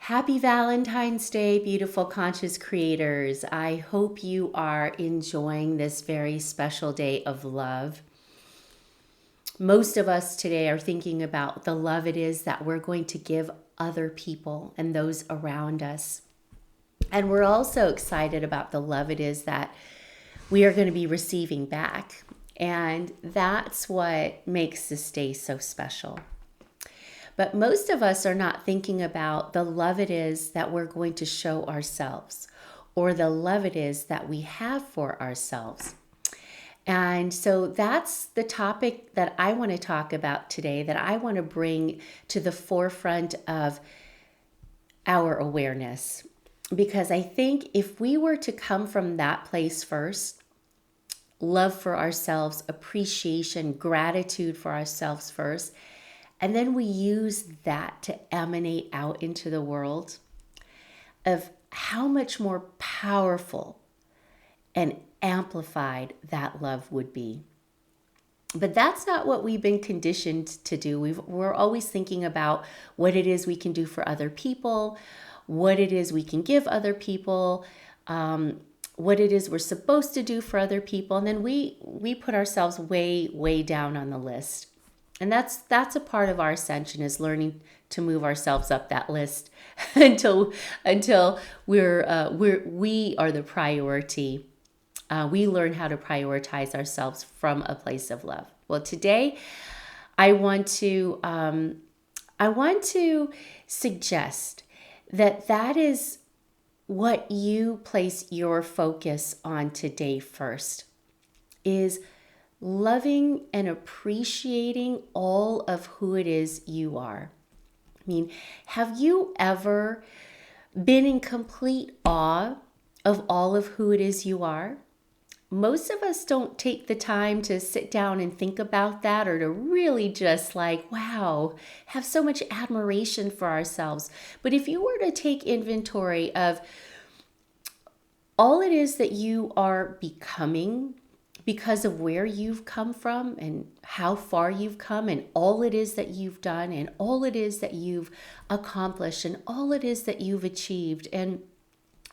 Happy Valentine's Day, beautiful conscious creators. I hope you are enjoying this very special day of love. Most of us today are thinking about the love it is that we're going to give other people and those around us. And we're also excited about the love it is that we are going to be receiving back. And that's what makes this day so special. But most of us are not thinking about the love it is that we're going to show ourselves or the love it is that we have for ourselves. And so that's the topic that I want to talk about today, that I want to bring to the forefront of our awareness. Because I think if we were to come from that place first, love for ourselves, appreciation, gratitude for ourselves first, and then we use that to emanate out into the world of how much more powerful and amplified that love would be. But that's not what we've been conditioned to do. We're always thinking about what it is we can do for other people, what it is we can give other people, what it is we're supposed to do for other people. And then we put ourselves way, way down on the list. And that's a part of our ascension, is learning to move ourselves up that list until we are the priority. We learn how to prioritize ourselves from a place of love. Well, today I want to suggest that is what you place your focus on today first, is loving and appreciating all of who it is you are. I mean, have you ever been in complete awe of all of who it is you are? Most of us don't take the time to sit down and think about that, or to really just wow, have so much admiration for ourselves. But if you were to take inventory of all it is that you are becoming, because of where you've come from and how far you've come, and all it is that you've done, and all it is that you've accomplished, and all it is that you've achieved, and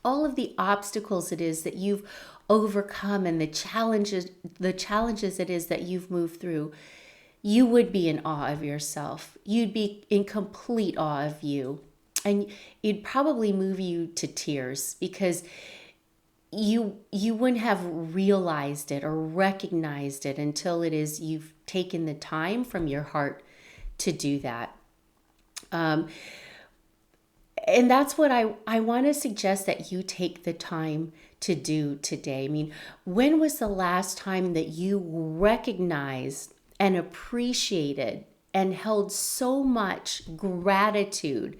all of the obstacles it is that you've overcome, and the challenges it is that you've moved through, you would be in awe of yourself. You'd be in complete awe of you. And it'd probably move you to tears, because you wouldn't have realized it or recognized it until it is you've taken the time from your heart to do that. And that's what I want to suggest that you take the time to do today. I mean, when was the last time that you recognized and appreciated and held so much gratitude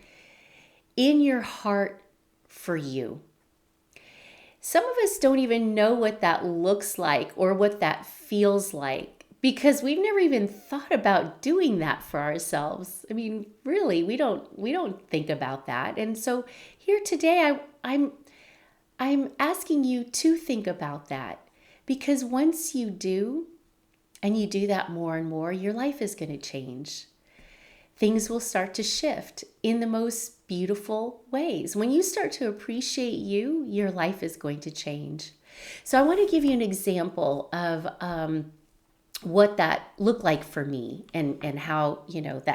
in your heart for you? Some of us don't even know what that looks like or what that feels like, because we've never even thought about doing that for ourselves. I mean, really, we don't think about that. And so here today, I'm asking you to think about that, because once you do, and you do that more and more, your life is going to change. Things will start to shift in the most beautiful ways. When you start to appreciate you, your life is going to change. So I want to give you an example of what that looked like for me, and how,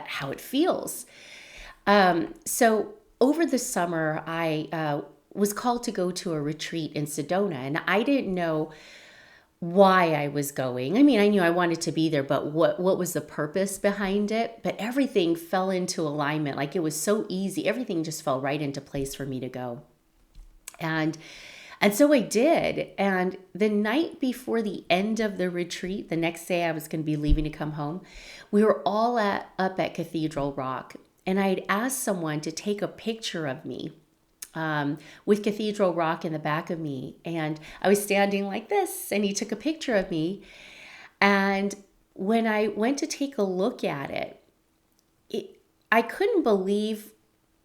how it feels. So over the summer, I was called to go to a retreat in Sedona, and I didn't know why I was going. I mean, I knew I wanted to be there, but what was the purpose behind it? But everything fell into alignment. Like, it was so easy. Everything just fell right into place for me to go. And so I did. And the night before the end of the retreat, the next day I was going to be leaving to come home, we were all up at Cathedral Rock. And I had asked someone to take a picture of me, with Cathedral Rock in the back of me. And I was standing like this, and he took a picture of me. And when I went to take a look at it, I couldn't believe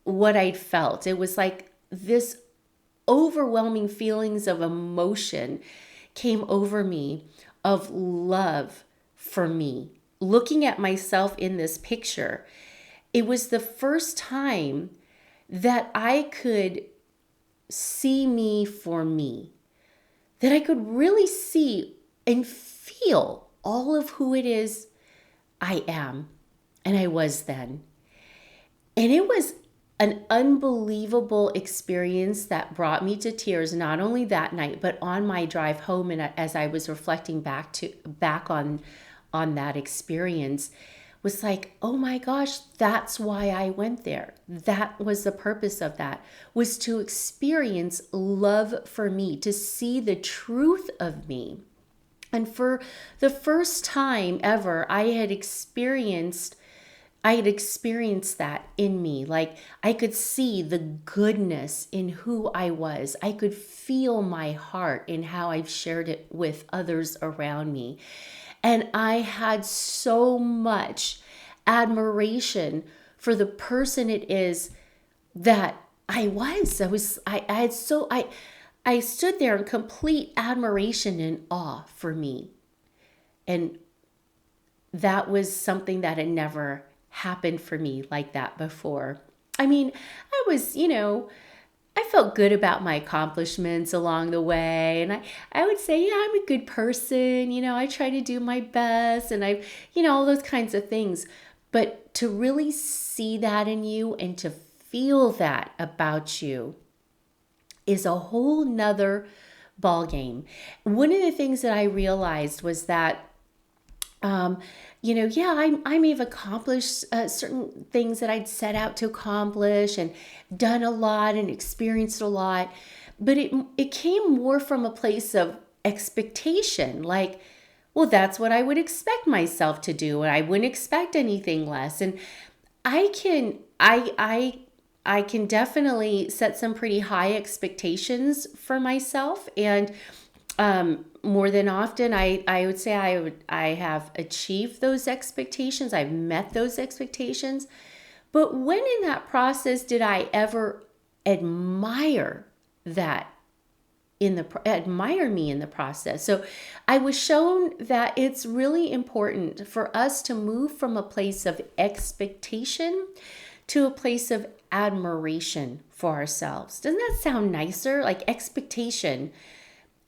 what I'd felt. It was like this overwhelming feelings of emotion came over me, of love for me. Looking at myself in this picture, it was the first time that I could see me for me, that I could really see and feel all of who it is I am and I was then. And it was an unbelievable experience that brought me to tears, not only that night, but on my drive home. And as I was reflecting back on that experience, was like, oh my gosh, that's why I went there. That was the purpose of that, was to experience love for me, to see the truth of me. And for the first time ever, I had experienced that in me. Like I could see the goodness in who I was. I could feel my heart in how I've shared it with others around me. And I had so much admiration for the person it is that I was. I stood there in complete admiration and awe for me. And that was something that had never happened for me like that before. I mean, I was, I felt good about my accomplishments along the way. And I would say, yeah, I'm a good person. I try to do my best and all those kinds of things. But to really see that in you and to feel that about you is a whole nother ball game. One of the things that I realized was that I may have accomplished certain things that I'd set out to accomplish and done a lot and experienced a lot, but it came more from a place of expectation, like, well, that's what I would expect myself to do, and I wouldn't expect anything less. And I can definitely set some pretty high expectations for myself, and more than often, I would say I have achieved those expectations. I've met those expectations. But when in that process did I ever admire that admire me in the process? So I was shown that it's really important for us to move from a place of expectation to a place of admiration for ourselves. Doesn't that sound nicer? Like expectation.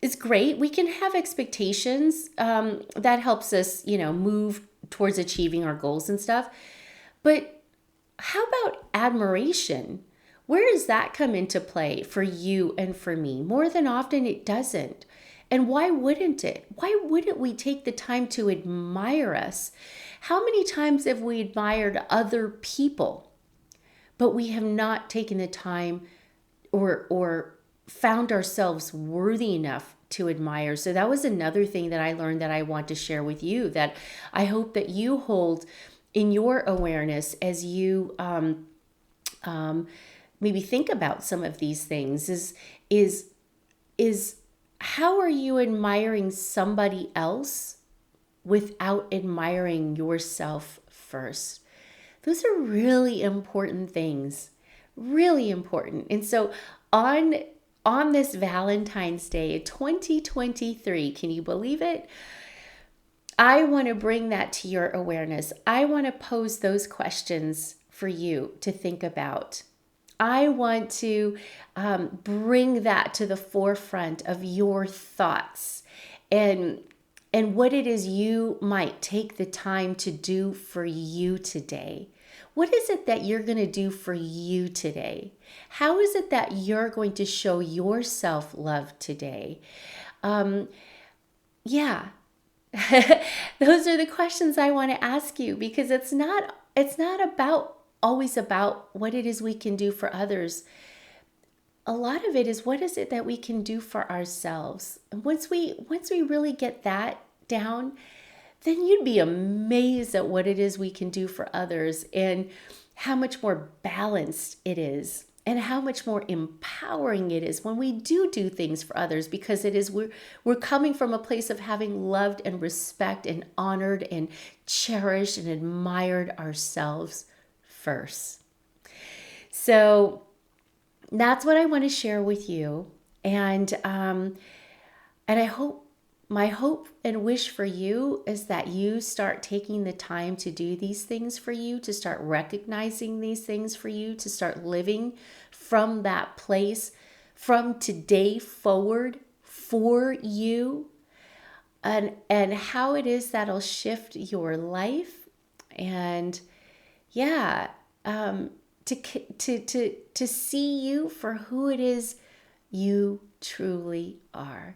It's great. We can have expectations. That helps us, move towards achieving our goals and stuff. But how about admiration? Where does that come into play for you and for me? More than often, it doesn't. And why wouldn't it? Why wouldn't we take the time to admire us? How many times have we admired other people, but we have not taken the time or found ourselves worthy enough to admire? So that was another thing that I learned that I want to share with you, that I hope that you hold in your awareness as you maybe think about some of these things. Is how are you admiring somebody else without admiring yourself first? Those are really important things, really important. And so on this Valentine's Day 2023, can you believe it? I want to bring that to your awareness. I want to pose those questions for you to think about. I want to bring that to the forefront of your thoughts and what it is you might take the time to do for you today. What is it that you're going to do for you today? How is it that you're going to show yourself love today? Yeah, those are the questions I want to ask you, because it's not always about what it is we can do for others. A lot of it is, what is it that we can do for ourselves? And once we really get that down, then you'd be amazed at what it is we can do for others and how much more balanced it is and how much more empowering it is when we do things for others, because we're coming from a place of having loved and respect and honored and cherished and admired ourselves first. So that's what I want to share with you, and I hope my hope and wish for you is that you start taking the time to do these things for you, to start recognizing these things for you, to start living from that place from today forward for you, and how it is that'll shift your life. And yeah, to see you for who it is you truly are.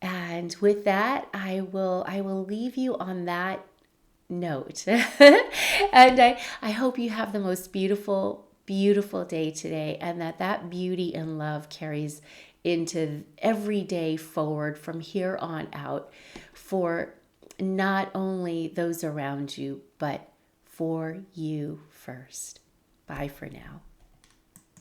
And with that, I will leave you on that note. And I hope you have the most beautiful, beautiful day today, and that beauty and love carries into every day forward from here on out, for not only those around you, but for you first. Bye for now.